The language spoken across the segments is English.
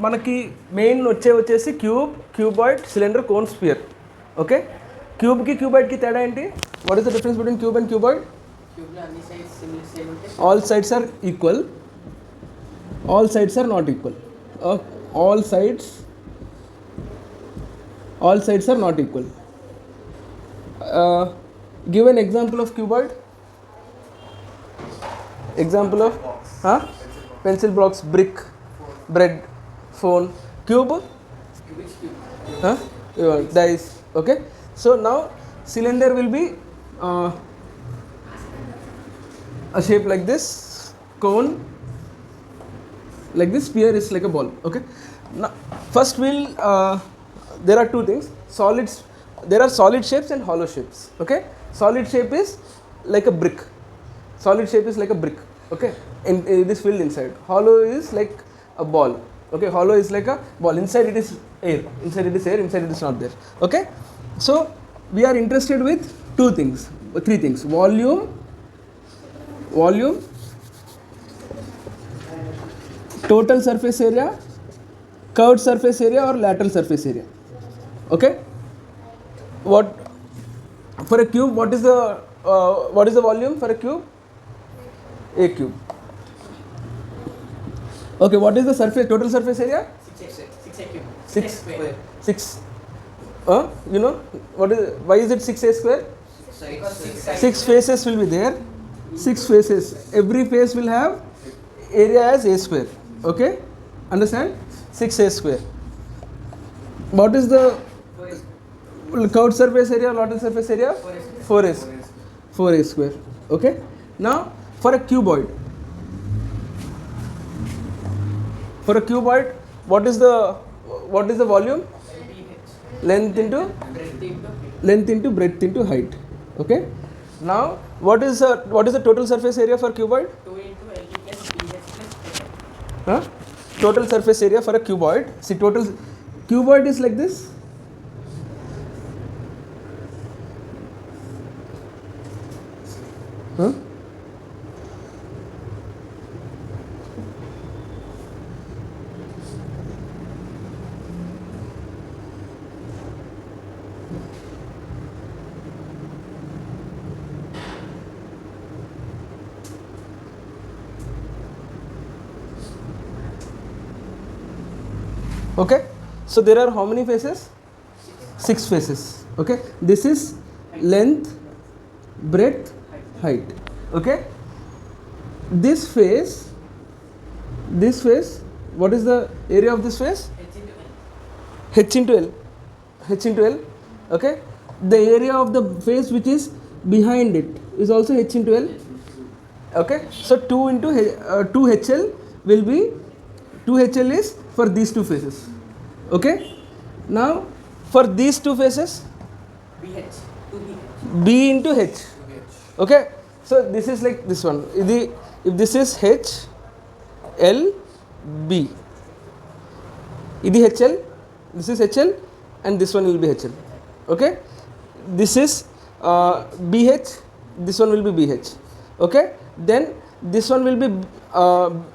మనకి మెయిన్ వచ్చేసి cube, cuboid, cylinder, cone, sphere. Okay, క్యూబ్కి క్యూబాయిడ్కి తేడా ఏంటి? What is the difference between cube and cuboid? All sides are equal, all sides are not equal. all sides are not equal. Give an example of cuboid. Example of pencil box, brick, bread, phone. Cube, dice. Okay, so now cylinder will be a shape like this, cone like this, sphere is like a ball. Okay, now first we'll there are two things, solids. There are solid shapes and hollow shapes. Okay, solid shape is like a brick. Solid shape is like a brick. Okay, in this filled inside. Hollow is like a ball. Okay, hollow is like a ball. Inside it is air. Inside it is air. Inside it is not there. Okay, so we are interested with two things, three things: volume, total surface area, curved surface area or lateral surface area. Okay, what for a cube? What is the volume for a cube? A cube. Okay, what is the total surface area? 6. You know what is? Why is it 6a square? 6 faces will be there. 6 faces. Every face will have area as a square. Okay, understand? 6a square. What is the curved surface area, lateral surface area? 4a square. Okay, now for a cuboid, what is the volume? Length into breadth into height. Okay, now what is the total surface area for cuboid? 2 into LB plus BH plus Total surface area for a cuboid. See, total cuboid is like this. Okay, so there are how many faces? 6 faces. Okay, this is length, breadth, height. Okay, this face, what is the area of this face? H into L. Okay, the area of the face which is behind it is also H into L. Okay, so 2HL will be 2HL is for these two faces. Okay, now for these two faces, B into H. Okay, so this is like this one. If this is H, L, B, this is HL and this one will be HL. Okay, this is BH, this one will be BH. Okay, then this one will be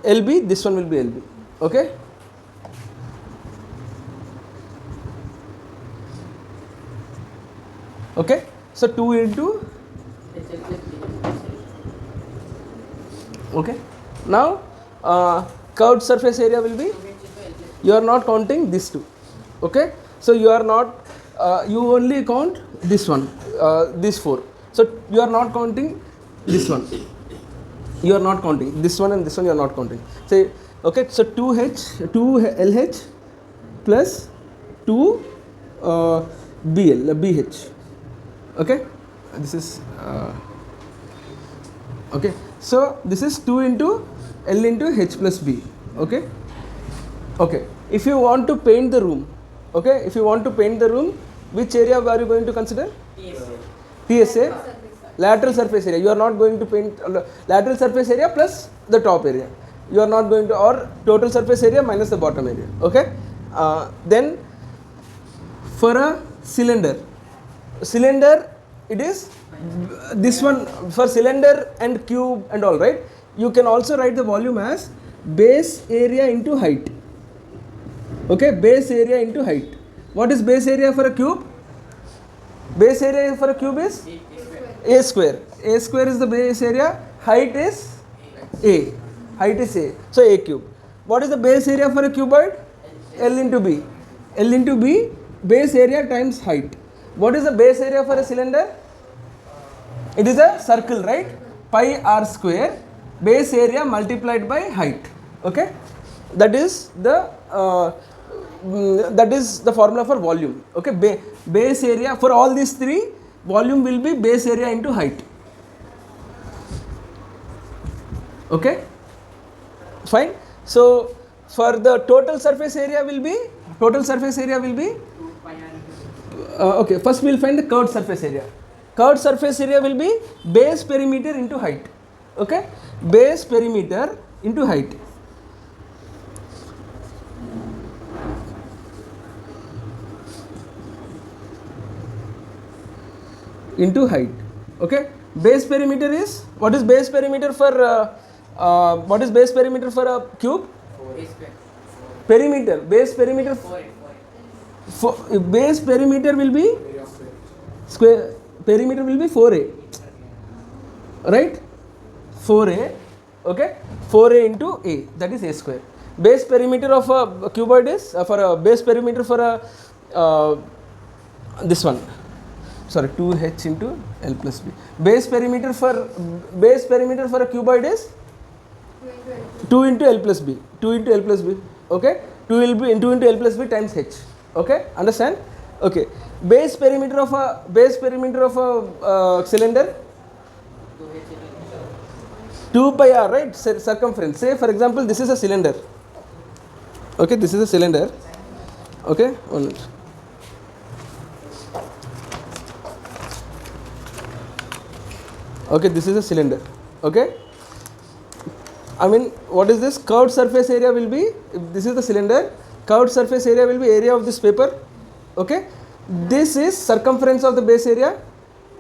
LB, this one will be LB. Okay, okay, so 2 into okay. Now curved surface area will be, you are not counting these two. Okay, so you are not you only count this one, these 4. So you are not counting this one, you are not counting this one and this one, you are not counting. Say okay, so 2LH plus 2 BH. Okay, this is okay, so this is 2 into L into H plus B. Okay, if you want to paint the room, which area are you going to consider? PSA, lateral surface area. You are not going to paint lateral surface area plus the top area. You are not going to, or total surface area minus the bottom area. Okay, then for a cylinder, it is this one. For cylinder and cube and all, right, you can also write the volume as base area into height. Okay, base area into height. What is base area for a cube? Base area for a cube is a square. A square is the base area. Height is a. Height is a. So a cube. What is the base area for a cuboid? L into b. L into b, base area times height. What is the base area for a cylinder? It is a circle, right? Pi r square, base area multiplied by height. Okay, that is the formula for volume. Okay, base area for all these three, volume will be base area into height. Okay, fine. So for the total surface area will be okay, first we will find the curved surface area. Curved surface area will be base perimeter into height. Okay, base perimeter into height. Into height. Okay, base perimeter is, what is base perimeter for a cube? Perimeter, base perimeter base perimeter will be square, perimeter will be 4a, right? 4a, okay, 4a into a, that is a square. Base perimeter of a cuboid is for a base perimeter for a this one, sorry, 2h into L plus b. Base perimeter for a cuboid is 2 into L plus b, 2 into L plus b. Okay, 2 into L plus b times h. Okay, understand? Okay, base perimeter of a cylinder, 2 pi r, right? Circumference. Say for example this is a cylinder. Okay, this is a cylinder. Okay, 1 minute. Okay, this is a cylinder. Okay, I mean, what is this? Curved surface area will be, if this is the cylinder, curved surface area will be area of this paper. Okay, this is circumference of the base area.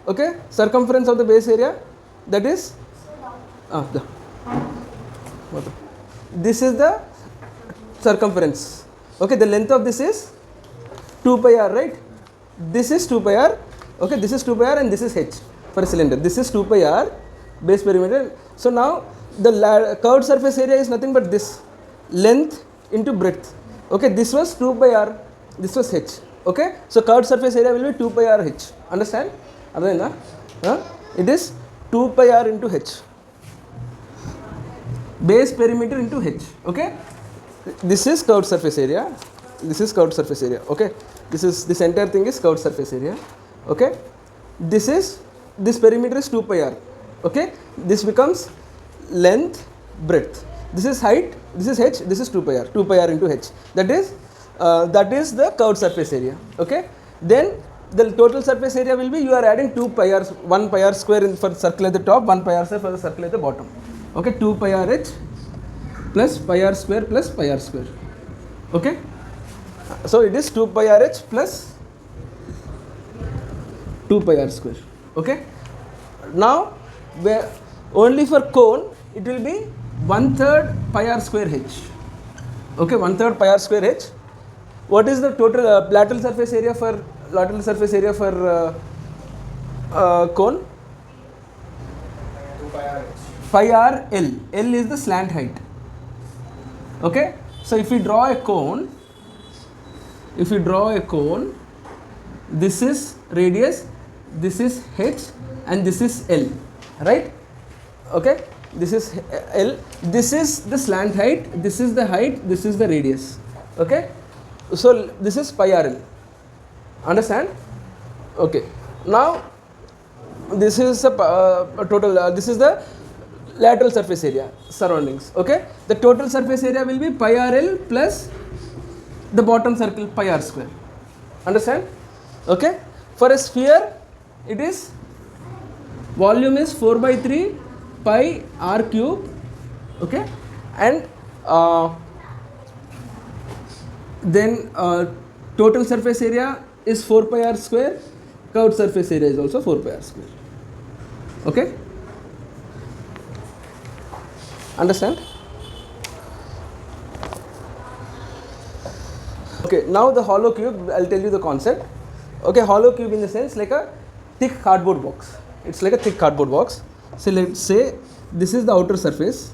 Okay, circumference of the base area, that is this is the circumference. Okay, the length of this is 2 pi r, right? This is 2 pi r. Okay, this is 2 pi r and this is h for a cylinder. This is 2 pi r base perimeter. So now the curved surface area is nothing but this, length into breadth. Okay, this was 2 pi r, this was h. Okay, so curved surface area will be 2 pi r h. Understand? It is 2 pi r into h, base perimeter into h. Okay, this is curved surface area, this is curved surface area. Okay, this entire thing is curved surface area. Okay, this perimeter is 2 pi r. Okay, this becomes length, breadth. This is height, this is h, this is 2 pi r into h. That is the curved surface area. Okay, then the total surface area will be, you are adding 2 pi r, 1 pi r square for circle at the top, 1 pi r square for the circle at the bottom. Okay, 2 pi r h plus pi r square plus pi r square. Okay, so it is 2 pi r h plus 2 pi r square. Okay, now where only for cone it will be 1/3 pi r square h. Okay, 1/3 pi r square h. What is the total lateral surface area for cone? 2 pi r h. Pi r L. L is the slant height. Okay, so if we draw a cone, this is radius, this is h, and this is L, right? Okay, this is L, this is the slant height, this is the height, this is the radius. Okay, so this is pi r L. Understand? Okay, now this is a total, this is the lateral surface area surroundings. Okay, the total surface area will be pi r L plus the bottom circle pi r square. Understand? Okay, for a sphere it is, volume is 4/3 pi r cube. Okay, and then total surface area is 4 pi r square, curved surface area is also 4 pi r square. Okay, understand? Okay, now the hollow cube, I'll tell you the concept. Okay, hollow cube in the sense like a thick cardboard box. It's like a thick cardboard box. So let's say this is the outer surface.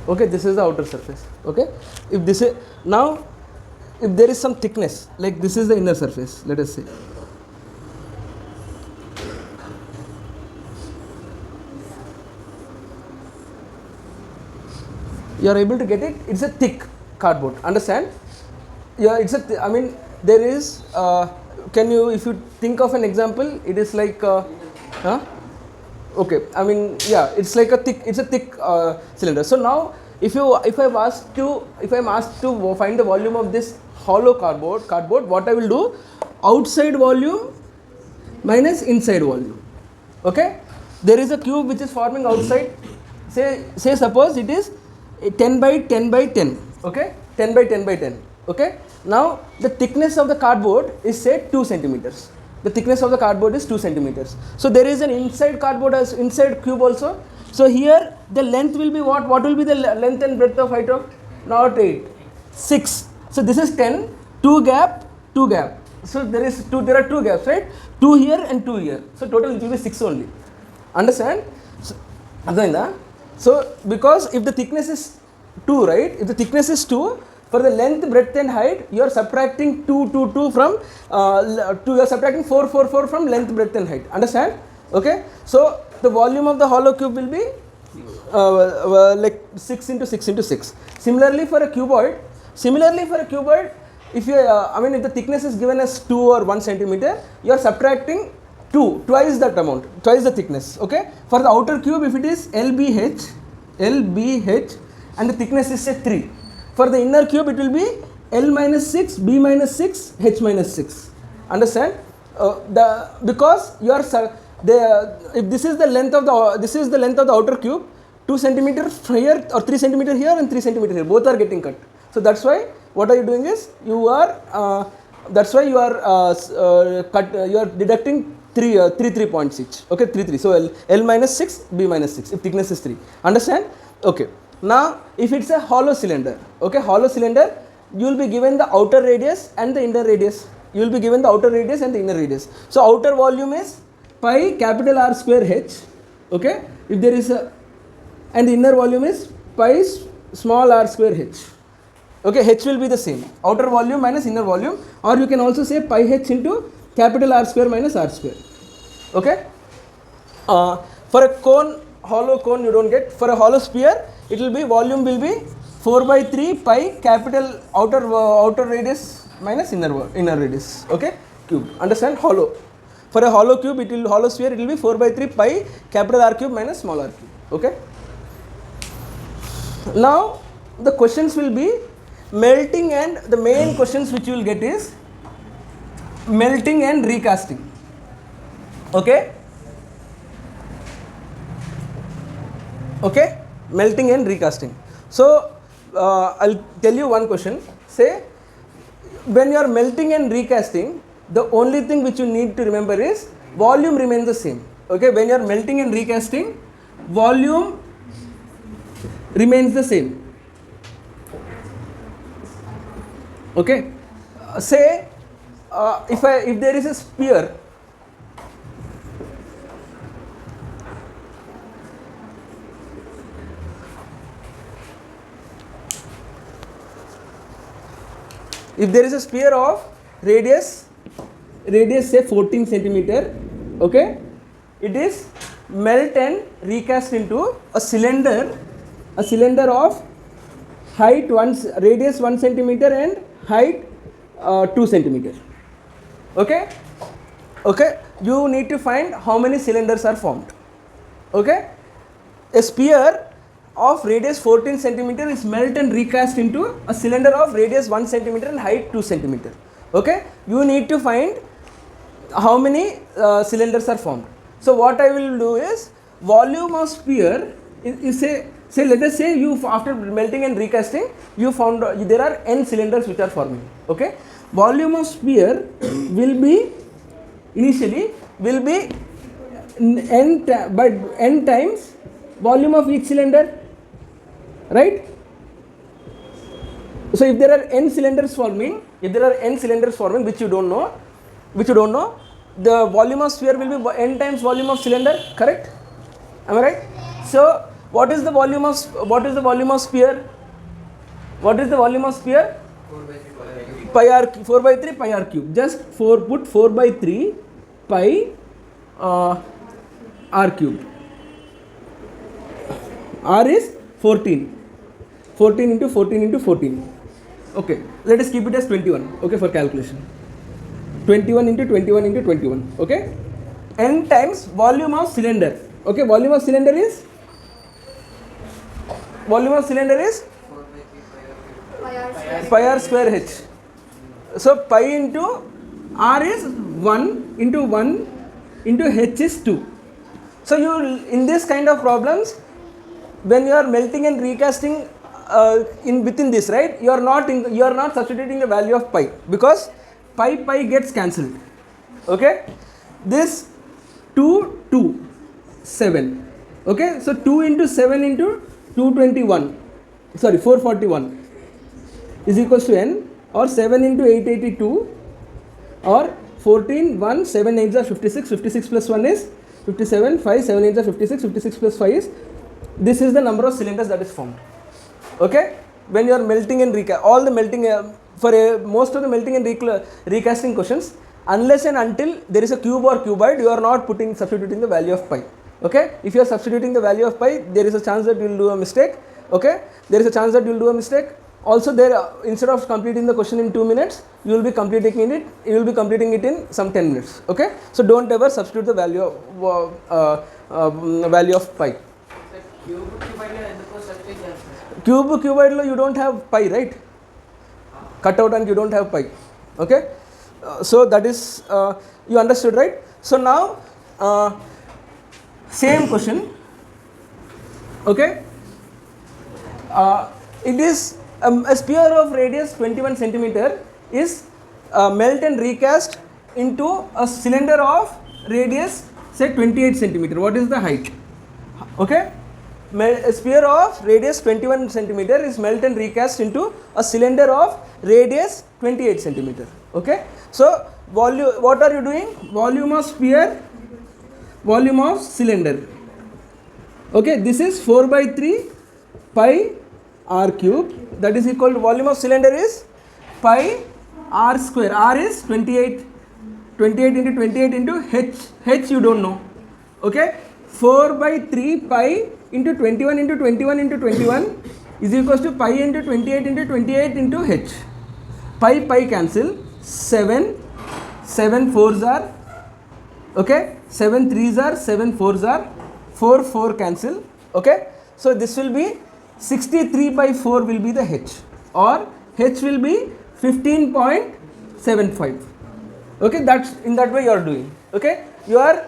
Okay, this is the outer surface. Okay, if this is now, if there is some thickness, like this is the inner surface, let us say. You are able to get it. It's a thick cardboard. Understand? Yeah, it's a. I mean, there is. Can you, if you think of an example, it is like. Huh? Okay, I mean, yeah, it's like a thick. It's a thick cylinder. So now, if I'm asked to find the volume of this hollow cardboard, what I will do? Outside volume minus inside volume. Okay, there is a cube which is forming outside. Say suppose it is 10 by 10 by 10. Okay, 10 by 10 by 10. Okay, now the thickness of the cardboard is say 2 centimeters. The thickness of the cardboard is 2 centimeters. So there is an inside cardboard as inside cube also. So here the length will be what? What will be the length and breadth of height of? Not 8, 6. So this is 10, 2 gap, 2 gap. So there are 2 gaps, right? 2 here and 2 here. So total it will be 6 only. Understand? So because if the thickness is 2, right? If the thickness is 2, for the length, breadth and height, you are subtracting 2 from, you are subtracting 4 from length, breadth and height. Understand? Okay. So the volume of the hollow cube will be like 6 into 6 into 6. Similarly for a cuboid, if you, if the thickness is given as 2 or 1 centimeter, you are subtracting 2, twice that amount, twice the thickness. Okay. For the outer cube, if it is LBH, and the thickness is say 3. For the inner cube, it will be L minus 6, B minus 6, H minus 6. Understand? Because you are if this is the length of the outer cube, 2 centimeter here or 3 centimeter here and 3 centimeter here, both are getting cut. So that's why what are you doing is you are deducting 3 points each. Okay, 3. So L minus 6, B minus 6 if thickness is 3. Understand? Okay. Now, if it's a hollow cylinder, okay, you will be given the outer radius and the inner radius. You will be given the outer radius and the inner radius. So, outer volume is pi capital R square H, okay, if there is a, and the inner volume is pi small r square H. Okay, H will be the same, outer volume minus inner volume, or you can also say pi H into capital R square minus R square. Okay. For a hollow cone, you don't get. For a hollow sphere, it will be volume will be 4 by 3 pi capital outer radius minus inner radius. Okay, cube. Understand? Hollow. For a hollow cube, hollow sphere, it will be 4 by 3 pi capital R cube minus small r cube. Okay. Now the questions will be melting, and the main questions which you will get is melting and recasting. Okay. Okay, melting and recasting. So I'll tell you one question. Say when you are melting and recasting, the only thing which you need to remember is volume remains the same. Okay, when you are melting and recasting, volume remains the same. Okay, say if there is a sphere, if there is a sphere of radius say 14 centimeter, okay, it is melt and recast into a cylinder of height radius 1 centimeter and height 2 centimeter. Okay, you need to find how many cylinders are formed. Okay, a sphere of radius 14 centimeter is melt and recast into a cylinder of radius 1 centimeter and height 2 centimeter. Okay, you need to find how many cylinders are formed. So what I will do is volume of sphere is say let us say you after melting and recasting you found there are n cylinders which are forming. Okay, volume of sphere will be initially will be by n times volume of each cylinder, right? So if there are n cylinders forming, which you don't know, the volume of sphere will be n times volume of cylinder, correct? Am I right? So what is the volume of sphere? What is the volume of sphere? 4 by 3 pi r cube. Just put 4 by 3 pi r cube. R is 14. 14 into 14 into 14. Okay, let us keep it as 21. Okay, for calculation. 21 into 21 into 21. Okay, n times volume of cylinder. Okay, volume of cylinder is pi r square h. So pi into r is 1 into 1 into h is 2. So you in this kind of problems, when you are melting and recasting within this, right, you are not substituting the value of pi, because pi gets cancelled. Okay, this 2 7. Okay, so 2 into 7 into 441 is equals to n, or 7 into 882, or 14 1 7 8s are 56 plus 1 is 57, 5 7 8s are 56 plus 5 is, this is the number of cylinders that is formed. Okay, when you are melting and recast, all the melting most of the melting and recasting questions, unless and until there is a cube or cuboid, you are not substituting the value of pi. Okay, if you are substituting the value of pi, there is a chance that you will do a mistake. Okay, there is a chance that you will do a mistake. Also, there instead of completing the question in 2 minutes, you will be completing it in some 10 minutes. Okay, so don't ever substitute the value of pi. Cuboid you don't have pi, right? Cut out and you don't have pi. Okay, so that is you understood, right? So now same question. Okay, it is a sphere of radius 21 centimeter is melt and recast into a cylinder of radius say 28 centimeter. What is the height? Okay, a sphere of radius 21 centimeter is melt and recast into a cylinder of radius 28 centimeter. Okay, so volume, what are you doing? Volume of sphere, volume of cylinder. Okay, this is 4 by 3 pi r cube, that is equal to volume of cylinder is pi r square. R is 28 into 28 into h you don't know. Okay, 4 by 3 pi into 21 into 21 into 21 is equals to pi into 28 into 28 into h. Pi cancel, 7 4s are, okay, 7 3s are, 7 4s are, 4 cancel. Okay, so this will be 63 by 4 will be the h, or h will be 15.75. Okay, that's in that way you are doing. Okay, you are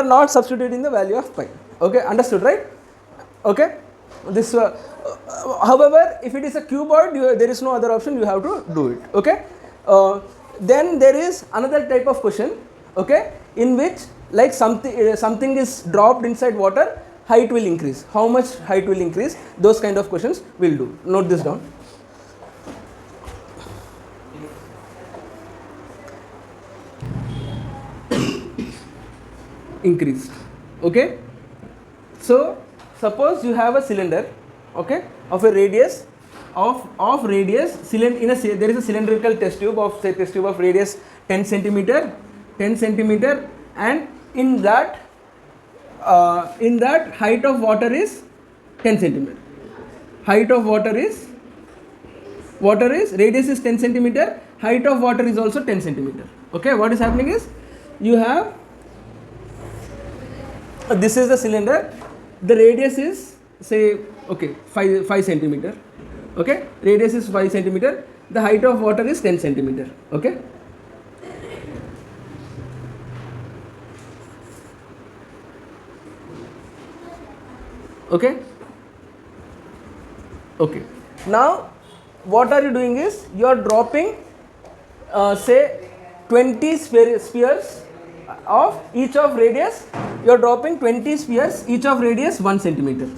not substituting the value of pi. Okay, understood, right? Okay, this however, if it is a cuboid, there is no other option, you have to do it. Okay, then there is another type of question, okay, in which like something is dropped inside water, height will increase. How much height will increase? Those kind of questions we'll do. Note this down. Increased. Okay, so suppose you have a cylinder, okay, of a radius of radius cylinder there is a cylindrical test tube of radius 10 centimeter, and in that height of water is 10 centimeter. Height of water is radius is 10 centimeter, height of water is also 10 centimeter. Okay, what is happening is you have this is the cylinder, the radius is say okay 5 centimeter. Okay, radius is 5 centimeter, the height of water is 10 centimeter. Okay. Okay. Okay. Now what are you doing is you are dropping say 20 spheres of each of radius. You are dropping 20 spheres each of radius 1 centimeter.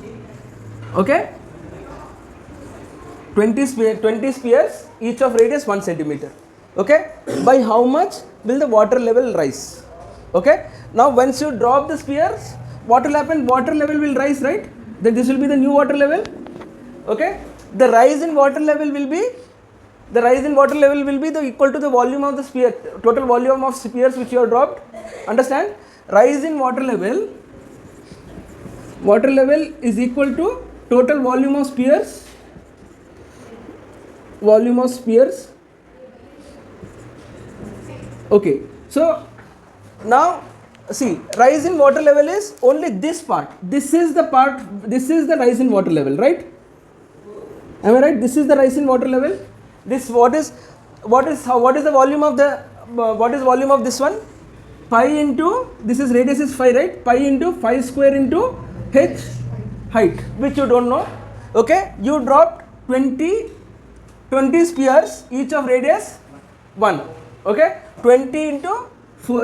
Okay. 20 spheres each of radius 1 centimeter. Okay. By how much will the water level rise? Okay. Now once you drop the spheres, what will happen? Water level will rise, right? Then this will be the new water level. Okay. The rise in water level will be the equal to the volume of the sphere, total volume of spheres which you have dropped. Understand? Rise in water level is equal to total volume of spheres. Okay. So now see, rise in water level is only this part. This is the rise in water level, right? Am I right? This is the rise in water level. This what is the volume of the volume of this one? Pi into, this is radius is phi, right? Pi into phi square into h height, which you don't know. Okay, you dropped 20 spheres each of radius 1. Okay, 20 into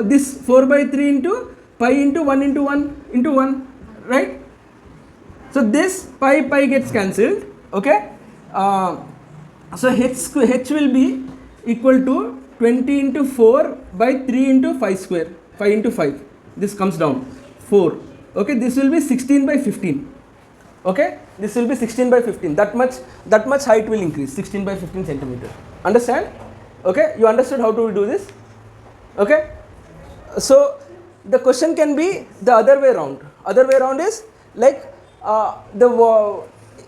this 4 by 3 into pi into 1 into 1 into 1, right? So this pi gets cancelled. Okay. So h will be equal to 20 into 4 by 3 into 5 square, 5 into 5. This comes down 4. Okay, this will be 16 by 15. Okay, this will be 16 by 15. That much height will increase, 16 by 15 centimeter. Understand? Okay, you understood how to do this? Okay. So the question can be the other way around. Other way around is like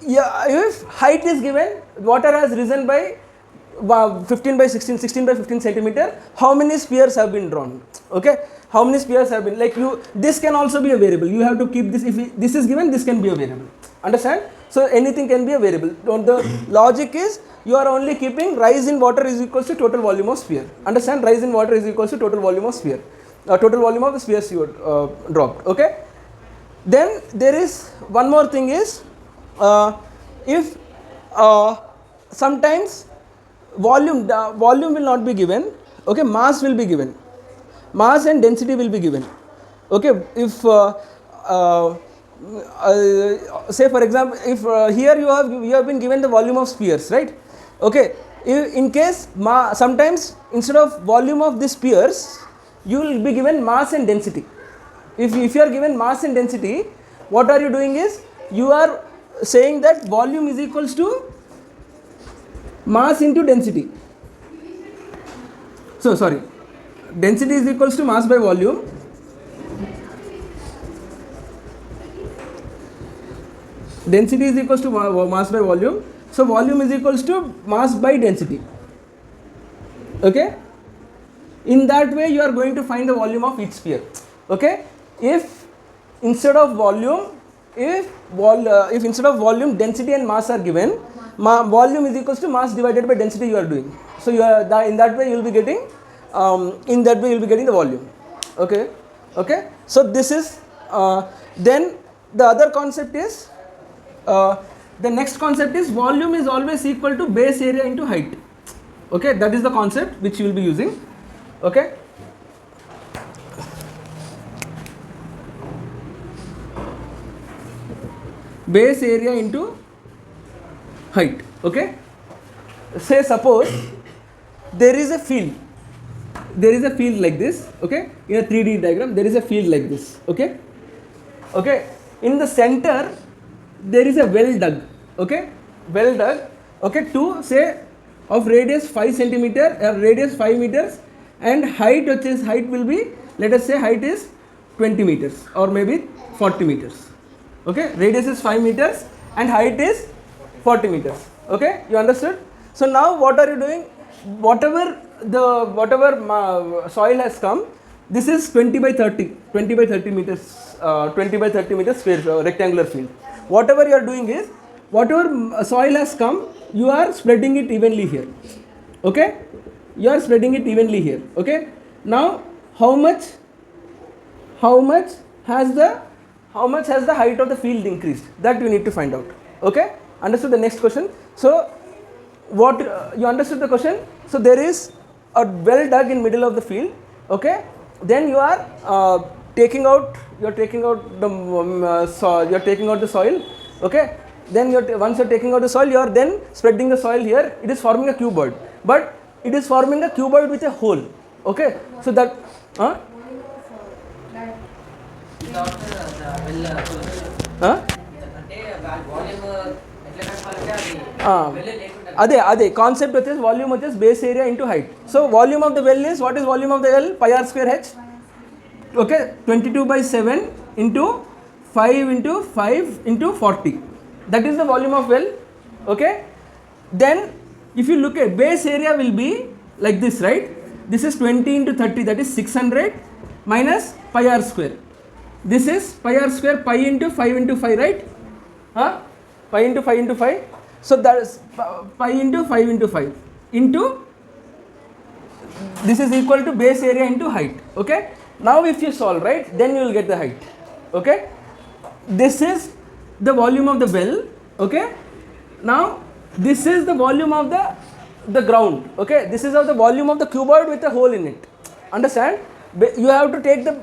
if height is given, water has risen by 15 by 16, 16 by 15 centimeter, how many spheres have been drawn? Okay, how many spheres have been, like this can also be a variable. You have to keep this, if this is given, this can be a variable. Understand? So anything can be a variable. The logic is you are only keeping rise in water is equals to total volume of sphere. Understand? Rise in water is equals to total volume of sphere. Total volume of the spheres you dropped. Okay. Then there is one more thing is if sometimes volume will not be given. Okay, mass will be given. Mass and density will be given. Okay, if say for example, if here you have been given the volume of spheres, right? Okay, in case sometimes instead of volume of the spheres, you will be given mass and density. If you are given mass and density, what are you doing is you are saying that volume is equals to mass into density. So sorry, density is equals to mass by volume. Density is equals to mass by volume. So volume is equals to mass by density. Okay. In that way you are going to find the volume of each sphere. Okay. If instead of volume, if instead of volume, density and mass are given, volume is equals to mass divided by density you are doing. So you are in that way you will be getting the volume. Okay. Okay. So this is then the other concept is the next concept is volume is always equal to base area into height. Okay, that is the concept which you will be using. Okay. Base area into height. Okay. Say suppose there is a field like this. Okay, in a 3D diagram there is a field like this. Okay. Okay, in the center there is a well dug. Okay, well dug. Okay, to say of radius 5 centimeter, radius 5 meters, and height, which is height will be, let us say height is 20 meters or maybe 40 meters. Okay, radius is 5 meters and height is 40 meters. Okay, you understood? So now what are you doing? Whatever soil has come, this is 20 by 30 meters, 20 by 30 meters sphere, rectangular field. Whatever you are doing is, whatever soil has come, you are spreading it evenly here. Okay, you are spreading it evenly here. Okay, now how much has the height of the field increased? That you need to find out. Okay, understood the next question? So what you understood the question? So there is a well dug in middle of the field. Okay, then you are taking out the soil. Okay, then once you're taking out the soil, you are then spreading the soil here. It is forming a cuboid, but it is forming a cuboid with a hole. Okay, so that Without the well అంటే volume ఎట్లా కనుక్కోవాలంటే అది well లేకుండా అదే concept వచ్చేసి volume వచ్చేసి base area into height. So volume of the well is what is volume of the well? pi r square h. Okay, 22/7 into 5 into 5 into 40. That is the volume of well. Okay, then if you look at base area will be like this, right? This is 20 into 30, that is 600 minus pi r square. This is pi r square, pi into 5 into 5, right? Pi into 5 into 5. So that is pi into 5 into 5 into this is equal to base area into height. Okay, now if you solve, right, then you will get the height. Okay, this is the volume of the well. Okay, now this is the volume of the ground. Okay, this is of the volume of the cuboid with a hole in it. Understand? You have to take the,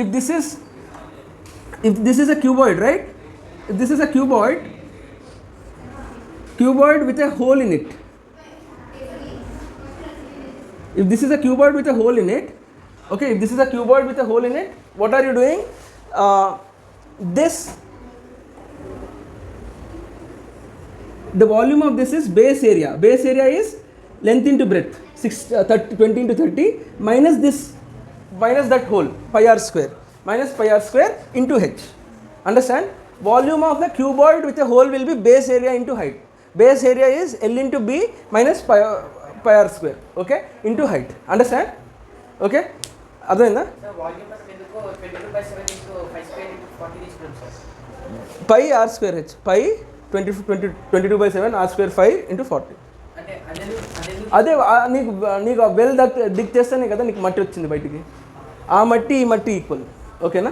if this is a cuboid, right? If this is a cuboid with a hole in it. If this is a cuboid with a hole in it, okay, if this is a cuboid with a hole in it, what are you doing? The volume of this is base area. Base area is length into breadth, 20 into 30 minus that hole, pi r square, minus pi r square into h. Understand? Volume of the cuboid with a hole will be base area into height. Base area is L into B minus pi r square, okay, into height. Understand? Okay, అర్థమైందా? Sir volume మనం ఎందుకు 22/7 into 5 square into 40 తీసుకున్నాం sir? pi r square h, pi 22/7 r square 5 into 40. అంటే అదే నీకు well Dick చేస్తేనే కదా నీకు మట్టి వచ్చింది బయటికి. ఆ మట్టి ఈ మట్టి ఈక్వల్. ఓకేనా?